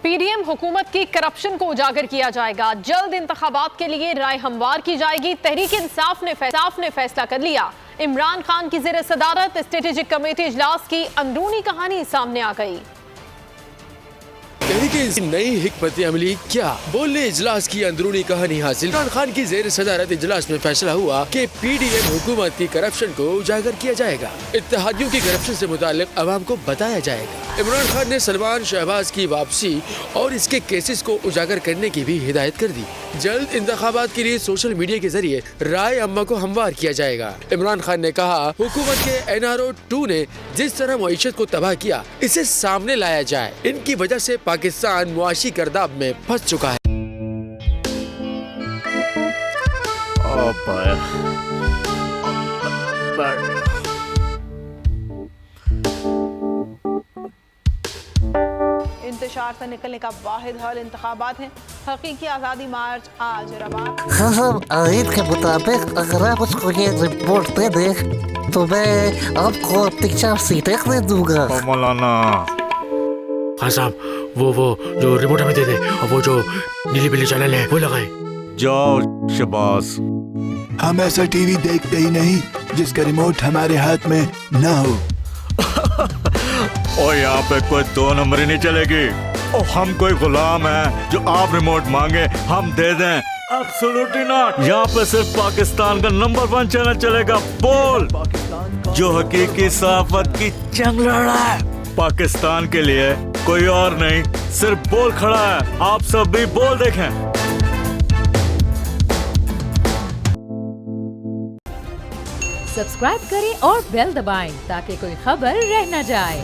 PDM हुकूमत की corruption को उजागर किया जाएगा। जल्द इंतखाबात के लिए राय हमवार की जाएगी। तहरीक इंसाफ ने फैसला कर लिया। इमरान खान की ज़ेर सदारत स्ट्रेटेजिक कमेटी इजलास की अंदरूनी कहानी सामने आ गई। नई हिकमत अमली क्या बोले इजलास की अंदरूनी कहानी हासिल। इमरान खान की ज़ेर सदारत इजलास में फैसला हुआ कि पीडीएम हुकूमत की करप्शन को उजागर किया जाएगा। इत्तेहादियों की करप्शन से मुताल्लिक अवाम को बताया जाएगा। इमरान खान ने सलमान शहबाज की वापसी और इसके केसेस को उजागर करने की भी हिदायत कर दी। जल्द इंतखाबात के लिए सोशल मीडिया के जरिए राय अम्मा को हमवार किया जाएगा। इमरान खान ने कहा, हुकूमत के NRO 2 ने जिस तरह मईशत को तबाह किया, इसे सामने लाया जाए। इनकी वजह से पाकिस्तान मुआशी गर्दाब में फंस चुका है। इंतशार से निकलने का वाहिद हल इंतखाबात है। हकीकी आज़ादी मार्च आज रवा। खान आयन के मुताबिक अगर आप उसको ये रिपोर्ट दे दे तो मैं आपको अपनी 4 सीटें दे दूंगा। मौलाना हाँ साहब, वो जो रिमोट हमें दे दे और वो जो नीली पीली चैनल है वो लगाए। जाओ शबाज। हम ऐसा टीवी देखते ही नहीं जिसका रिमोट हमारे हाथ में न हो। और यहाँ पे कोई 2 नंबरी नहीं चलेगी। और हम कोई गुलाम है जो आप रिमोट मांगे हम दे दें? Absolutely not. यहाँ पे सिर्फ पाकिस्तान का नंबर 1 चैनल चलेगा, बोल, जो हकीकी सहाफत की जंग लड़ रहा है। पाकिस्तान के लिए कोई और नहीं, सिर्फ बोल खड़ा है। आप सब भी बोल देखें। सब्सक्राइब करें और बेल दबाएं ताकि कोई खबर रह न जाए।